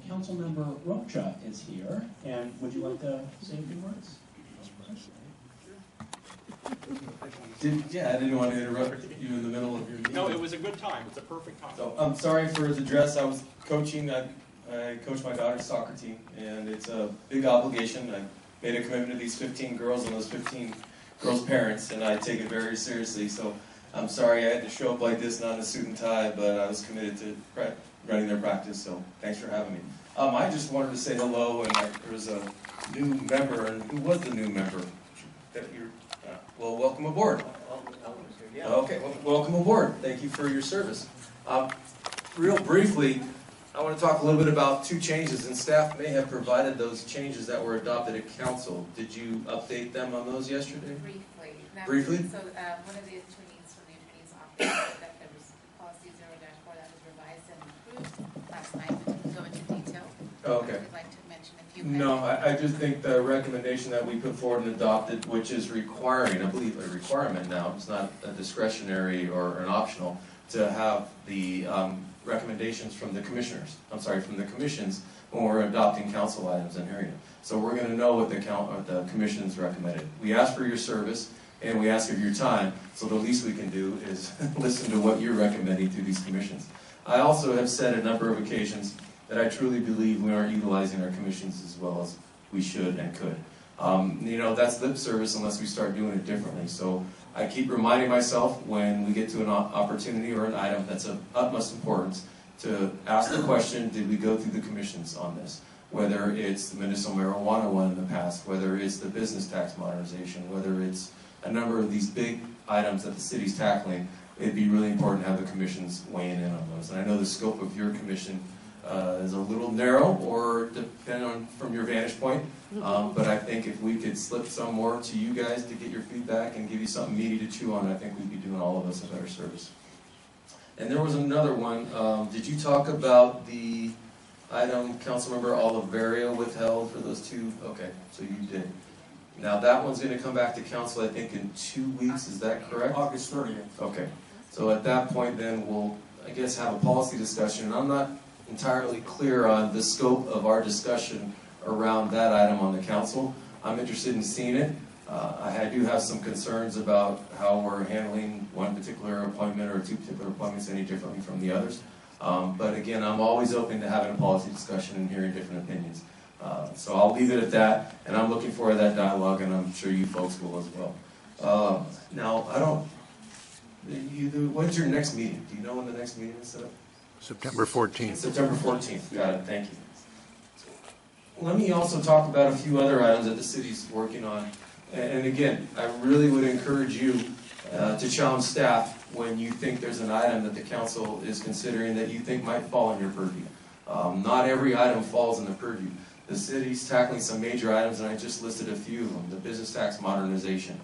Councilmember Rocha is here, and would you like to say a few words? I didn't want to interrupt you in the middle of your meeting. No, it was a good time. It's a perfect time. So I'm sorry for the dress. I was coaching. I coach my daughter's soccer team, and it's a big obligation. I made a commitment to these 15 girls and those 15 girls' parents, and I take it very seriously. So I'm sorry I had to show up like this, not in a suit and tie, but I was committed to running their practice. So thanks for having me. I just wanted to say hello, and there was a new member, and who was the new member? That you're, well, welcome aboard. Okay, well, welcome aboard. Thank you for your service. Real briefly, I want to talk a little bit about two changes, and staff may have provided those changes that were adopted at council. Did you update them on those yesterday? Briefly. So one of the attorneys from the attorney's office that there was policy 0-4 that was revised and approved last night. We didn't go into detail. Oh, okay. I'd like to mention a few. No, I just think the recommendation that we put forward and adopted, which is requiring, I believe, a requirement now, it's not a discretionary or an optional, to have the recommendations from the commissioners, from the commissions when we're adopting council items in area. So we're going to know what the commissions recommended. We ask for your service and we ask of your time, so the least we can do is listen to what you're recommending through these commissions. I also have said a number of occasions that I truly believe we aren't utilizing our commissions as well as we should and could. That's lip service unless we start doing it differently. So I keep reminding myself when we get to an opportunity or an item that's of utmost importance to ask the question, did we go through the commissions on this? Whether it's the medicinal marijuana one in the past, whether it's the business tax modernization, whether it's a number of these big items that the city's tackling, it'd be really important to have the commissions weighing in on those. And I know the scope of your commission is a little narrow, or depending on from your vantage point, but I think if we could slip some more to you guys to get your feedback and give you something meaty to chew on, I think we'd be doing all of us a better service. And there was another one. Did you talk about the item Councilmember Oliveria withheld for those two? Okay, so you did. Now that one's going to come back to council, I think, in 2 weeks. Is that correct? August 30th. Okay. So at that point, then we'll, I guess, have a policy discussion. And I'm not entirely clear on the scope of our discussion around that item on the council. I'm interested in seeing it. I do have some concerns about how we're handling one particular appointment or two particular appointments any differently from the others. But again, I'm always open to having a policy discussion and hearing different opinions. So I'll leave it at that, and I'm looking forward to that dialogue, and I'm sure you folks will as well. Now, when's your next meeting? Do you know when the next meeting is set up? September 14th. September 14th. Got it. Thank you. Let me also talk about a few other items that the city's working on. And again, I really would encourage you to challenge staff when you think there's an item that the council is considering that you think might fall in your purview. Not every item falls in the purview. The city's tackling some major items, and I just listed a few of them. The business tax modernization.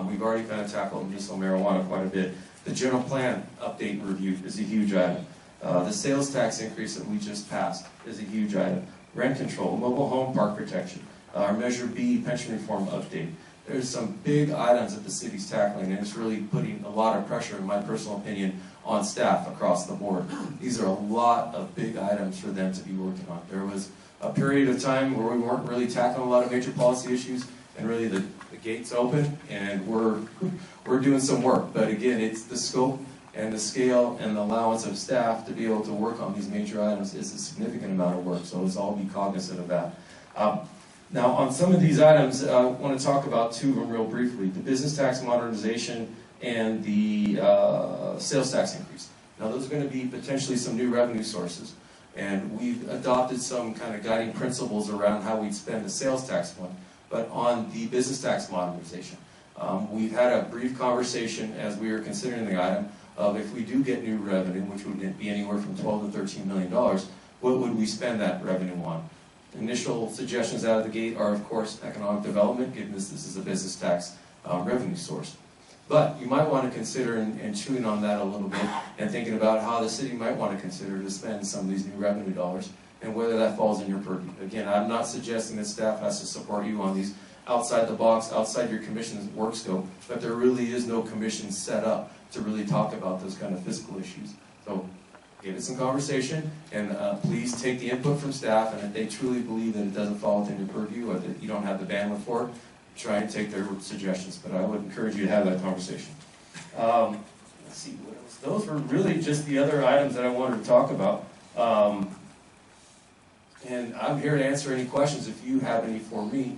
We've already kind of tackled medicinal marijuana quite a bit. The general plan update and review is a huge item. The sales tax increase that we just passed is a huge item. Rent control, mobile home park protection, our Measure B pension reform update. There's some big items that the city's tackling, and it's really putting a lot of pressure, in my personal opinion, on staff across the board. These are a lot of big items for them to be working on. There was a period of time where we weren't really tackling a lot of major policy issues, and really the gate's open, and we're doing some work. But again, it's the scope and the scale and the allowance of staff to be able to work on these major items is a significant amount of work, so let's all be cognizant of that. Now, on some of these items, I want to talk about two of them real briefly. The business tax modernization and the sales tax increase. Now, those are going to be potentially some new revenue sources, and we've adopted some kind of guiding principles around how we'd spend the sales tax one. But on the business tax modernization, we've had a brief conversation as we were considering the item of if we do get new revenue, which would be anywhere from $12 to $13 million, what would we spend that revenue on? Initial suggestions out of the gate are, of course, economic development, given this is a business tax revenue source. But you might want to consider and chewing on that a little bit and thinking about how the city might want to consider to spend some of these new revenue dollars and whether that falls in your purview. Again, I'm not suggesting that staff has to support you on these outside the box, outside your commission's work scope, but there really is no commission set up to really talk about those kind of fiscal issues. So give it some conversation, and please take the input from staff, and if they truly believe that it doesn't fall within your purview, or that you don't have the bandwidth for it, try and take their suggestions, but I would encourage you to have that conversation. Let's see, what else? Those were really just the other items that I wanted to talk about. And I'm here to answer any questions if you have any for me.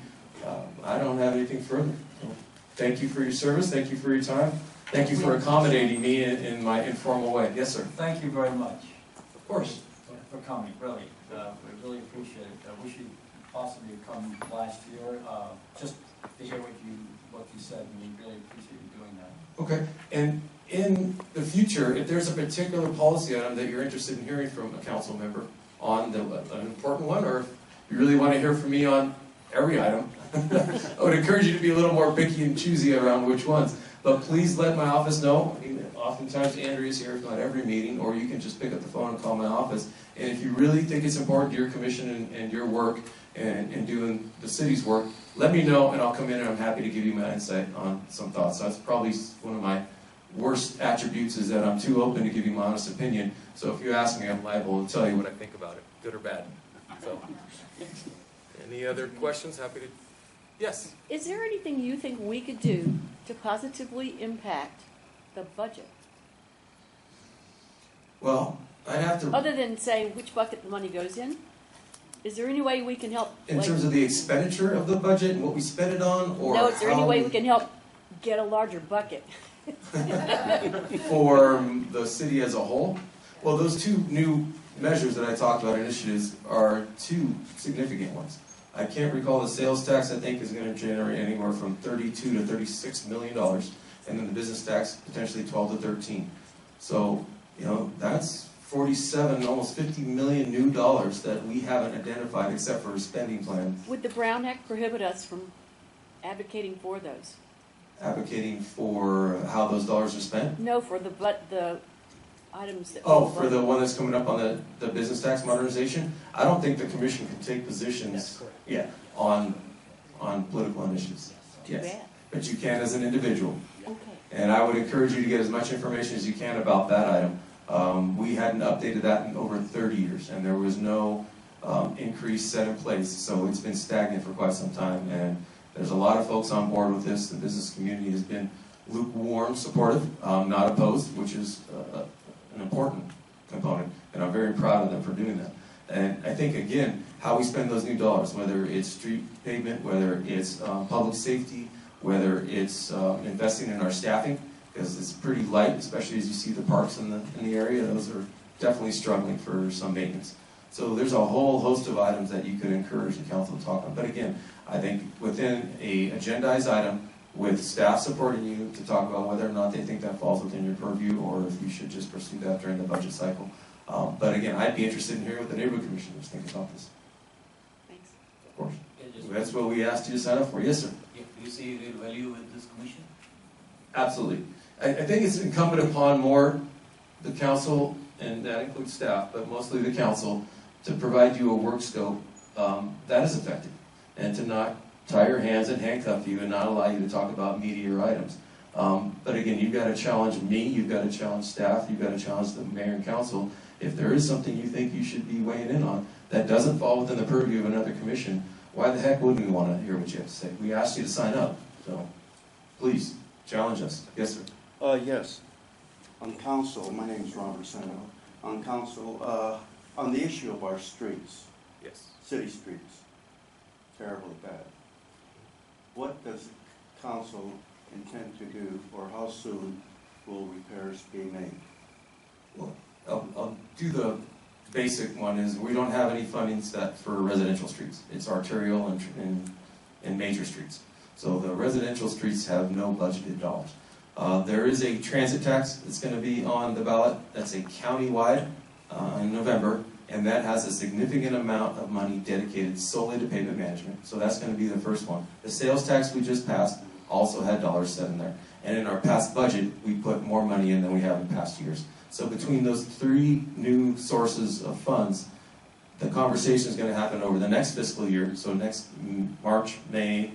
I don't have anything further. So, thank you for your service, thank you for your time, thank you for accommodating me in my informal way. Yes, sir. Thank you very much Of course. for coming, really. We really appreciate it. I wish you possibly had come last year, just to hear what you said, and we really appreciate you doing that. Okay, and in the future, if there's a particular policy item that you're interested in hearing from a council member on an important one, or if you really want to hear from me on every item, I would encourage you to be a little more picky and choosy around which ones. But please let my office know. I mean, oftentimes Andrea's here, if not every meeting, or you can just pick up the phone and call my office. And if you really think it's important to your commission and your work and doing the city's work, let me know and I'll come in and I'm happy to give you my insight on some thoughts. That's probably one of my worst attributes, is that I'm too open to give you my honest opinion. So if you ask me, I'm liable to tell you what I think about it, good or bad. So, any other questions? Happy to. Yes? Is there anything you think we could do to positively impact the budget? Well, I'd have to. Other than say which bucket the money goes in? Is there any way we can help? In terms of the expenditure of the budget and what we spend it on, or no, is there any how way we can help get a larger bucket? for the city as a whole? Well, those two new measures that I talked about, initiatives, are two significant ones. I can't recall the sales tax. I think is going to generate anywhere from $32 to $36 million, and then the business tax potentially 12 to 13. So, you know, that's 47, almost 50 million new dollars that we haven't identified except for a spending plan. Would the Brown Act prohibit us from advocating for those? Advocating for how those dollars are spent? No, for the items that. Oh, for the one that's coming up on the business tax modernization? I don't think the commission can take positions, yeah, on political initiatives. Too bad. But you can as an individual. Okay. And I would encourage you to get as much information as you can about that item. We hadn't updated that in over 30 years, and there was no increase set in place, so it's been stagnant for quite some time. And there's a lot of folks on board with this. The business community has been lukewarm, supportive, not opposed, which is an important component, and I'm very proud of them for doing that. And I think, again, how we spend those new dollars, whether it's street pavement, whether it's public safety, whether it's investing in our staffing, because it's pretty light, especially as you see the parks in the area. Those are definitely struggling for some maintenance. So there's a whole host of items that you could encourage the council to talk on. But again, I think within a agendized item, with staff supporting you to talk about whether or not they think that falls within your purview, or if you should just pursue that during the budget cycle. But again, I'd be interested in hearing what the neighborhood commissioners think about this. Thanks. Of course. That's what we asked you to sign up for. Yes, sir. Do you see real value with this commission? Absolutely. I think it's incumbent upon more the council, and that includes staff, but mostly the council, to provide you a work scope that is effective, and to not tie your hands and handcuff you and not allow you to talk about meatier items. But again, you've got to challenge me, you've got to challenge staff, you've got to challenge the mayor and council. If there is something you think you should be weighing in on that doesn't fall within the purview of another commission, why the heck wouldn't we want to hear what you have to say? We asked you to sign up, so please, challenge us. Yes, sir. Yes. On council, my name is Robert Sano. On council, on the issue of our streets, Yes. city streets, terribly bad. What does council intend to do, or how soon will repairs be made? Well, I'll do the basic one. Is we don't have any funding set for residential streets. It's arterial and major streets. So the residential streets have no budgeted dollars. There is a transit tax that's going to be on the ballot. That's a county-wide in November, and that has a significant amount of money dedicated solely to pavement management. So that's going to be the first one. The sales tax we just passed also had dollars set in there. And in our past budget, we put more money in than we have in past years. So between those three new sources of funds, the conversation is going to happen over the next fiscal year. So next March, May,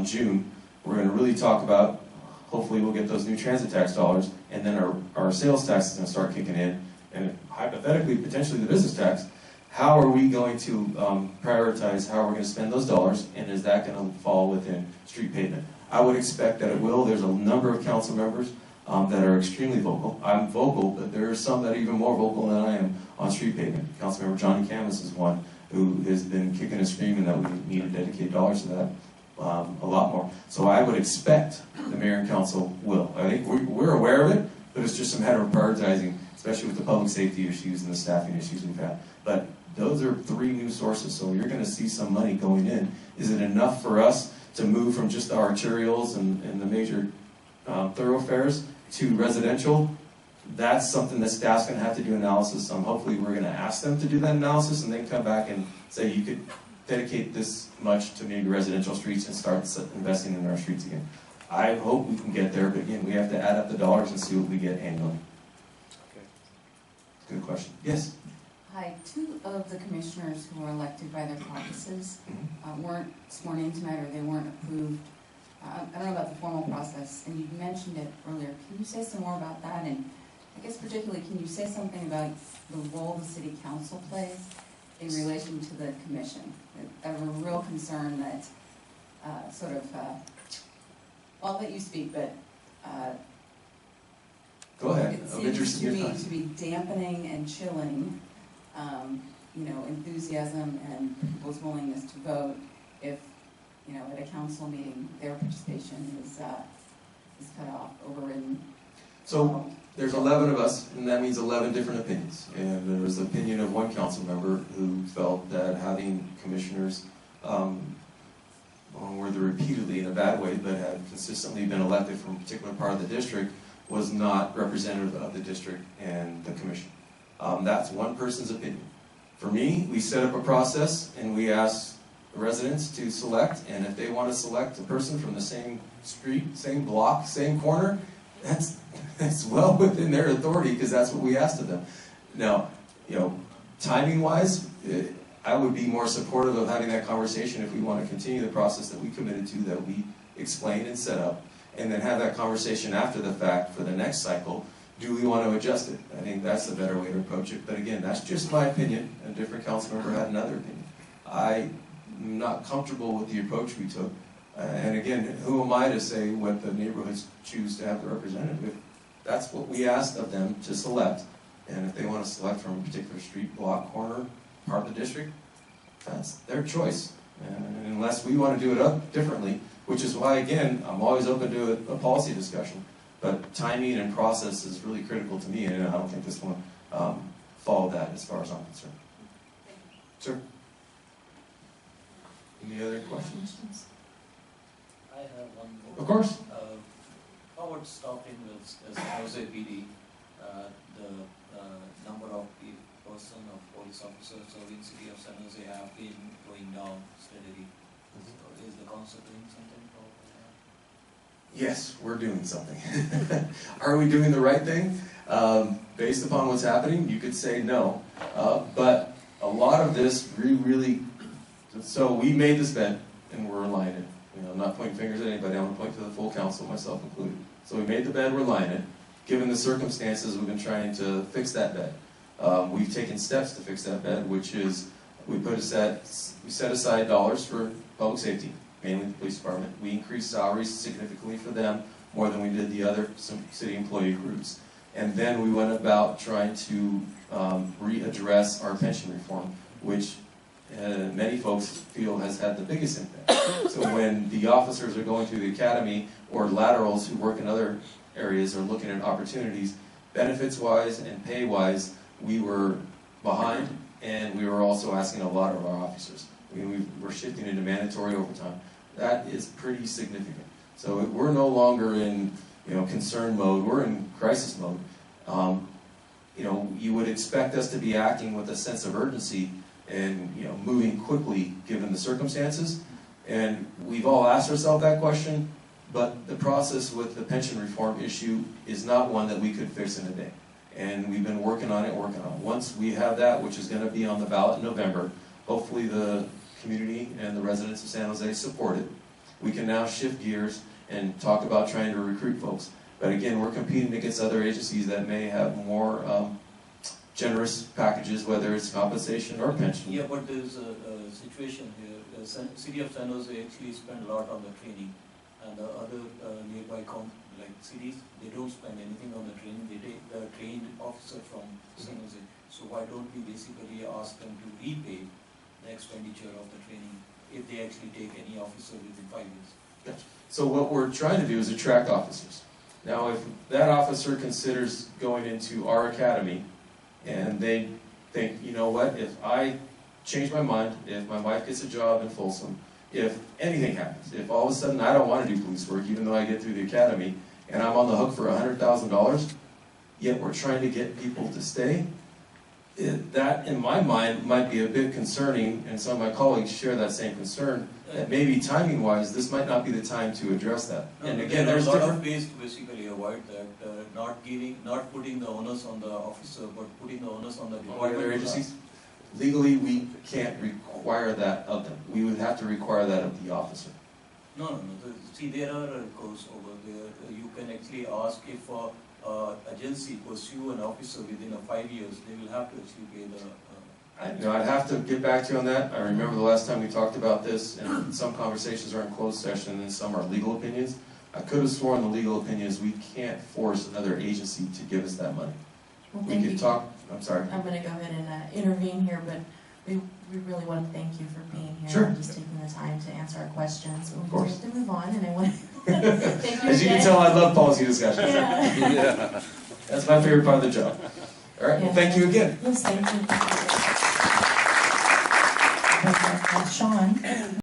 June, we're going to really talk about, hopefully we'll get those new transit tax dollars, and then our sales tax is going to start kicking in, and hypothetically, potentially the business tax, how are we going to prioritize how we're going to spend those dollars, and is that going to fall within street pavement? I would expect that it will. There's a number of council members that are extremely vocal. I'm vocal, but there are some that are even more vocal than I am on street pavement. Councilmember Johnny Camus is one who has been kicking and screaming that we need to dedicate dollars to that a lot more. So I would expect the mayor and council will. I think we're aware of it, but it's just a matter of prioritizing, especially with the public safety issues and the staffing issues we've had. But those are 3 new sources, so you're going to see some money going in. Is it enough for us to move from just the arterials and the major thoroughfares to residential? That's something that staff's going to have to do analysis on. Hopefully we're going to ask them to do that analysis, and they can come back and say you could dedicate this much to maybe residential streets and start investing in our streets again. I hope we can get there, but again, we have to add up the dollars and see what we get annually. Okay. Good question. Yes? Hi, 2 of the commissioners who were elected by their caucuses weren't sworn in tonight, or they weren't approved. I don't know about the formal process, and you mentioned it earlier. Can you say some more about that? And I guess particularly, can you say something about the role the city council plays in relation to the commission? I have a real concern that well, I'll let you speak, but Go ahead. it I'm seems interested to in me your time. to be dampening and chilling enthusiasm and people's willingness to vote if, at a council meeting, their participation is cut off, overridden. So there's 11 of us, and that means 11 different opinions. And there was the opinion of one council member who felt that having commissioners, whether repeatedly in a bad way, but had consistently been elected from a particular part of the district, was not representative of the district and the commission. That's one person's opinion. For me, we set up a process and we ask the residents to select, and if they want to select a person from the same street, same block, same corner, that's well within their authority, because that's what we asked of them. Now, timing-wise, I would be more supportive of having that conversation if we want to continue the process that we committed to, that we explained and set up, and then have that conversation after the fact for the next cycle. Do we want to adjust it? I think that's the better way to approach it. But again, that's just my opinion. A different council member had another opinion. I'm not comfortable with the approach we took. And again, who am I to say what the neighborhoods choose to have the representative? That's what we asked of them to select. And if they want to select from a particular street, block, corner, part of the district, that's their choice. And unless we want to do it up differently, which is why, again, I'm always open to a policy discussion. But timing and process is really critical to me, and I don't think this one followed that as far as I'm concerned. Sir? Any other questions? I have one more. Of course. How about stopping with San Jose PD, the number of person of police officers serving city of San Jose have been going down steadily. So is the council doing something about that? Yes, we're doing something. Are we doing the right thing? Based upon what's happening, you could say no. But a lot of this really, so we made this bet and we're aligning it. I'm not pointing fingers at anybody, I'm going to point to the full council, myself included. So we made the bed, we're lining it. Given the circumstances, we've been trying to fix that bed. We've taken steps to fix that bed, which is we set aside dollars for public safety, mainly the police department. We increased salaries significantly for them, more than we did the other city employee groups. And then we went about trying to readdress our pension reform, which many folks feel has had the biggest impact. So when the officers are going through the academy, or laterals who work in other areas are looking at opportunities, benefits-wise and pay-wise, we were behind, and we were also asking a lot of our officers. We're shifting into mandatory overtime. That is pretty significant. So we're no longer in concern mode, we're in crisis mode. You would expect us to be acting with a sense of urgency and moving quickly given the circumstances. And we've all asked ourselves that question, but the process with the pension reform issue is not one that we could fix in a day. And we've been working on it. Once we have that, which is going to be on the ballot in November, hopefully the community and the residents of San Jose support it. We can now shift gears and talk about trying to recruit folks. But again, we're competing against other agencies that may have more generous packages, whether it's compensation or pension. Yeah, but there's a situation here. The city of San Jose actually spend a lot on the training, and the other nearby like cities, they don't spend anything on the training. They take the trained officer from San Jose. So why don't we basically ask them to repay the expenditure of the training if they actually take any officer within 5 years? So what we're trying to do is attract officers. Now, if that officer considers going into our academy, and they think, you know what, if I change my mind, if my wife gets a job in Folsom, if anything happens, if all of a sudden I don't want to do police work, even though I get through the academy, and I'm on the hook for $100,000, yet we're trying to get people to stay, that, in my mind, might be a bit concerning, and some of my colleagues share that same concern, that maybe timing-wise, this might not be the time to address that. No, And again, there are there's a lot different... of ways to basically avoid that, not putting the onus on the officer, but putting the onus on the All the department. other agencies, legally, we can't require that of them. We would have to require that of the officer. No. See, there are codes over there. You can actually ask if agency pursue an officer within 5 years, they will have to actually pay the. I'd have to get back to you on that. I remember the last time we talked about this, and some conversations are in closed session, and some are legal opinions. I could have sworn the legal opinion is we can't force another agency to give us that money. Well, We thank could you. talk, I'm sorry. I'm going to go ahead and intervene here, but we really want to thank you for being here Sure. and just taking the time to answer our questions. Of We course. have to move on, and I want to thank you As you can again. tell, I love policy discussions. Yeah. That's my favorite part of the job. All right, well, thank you again. Yes, thank you. Sean.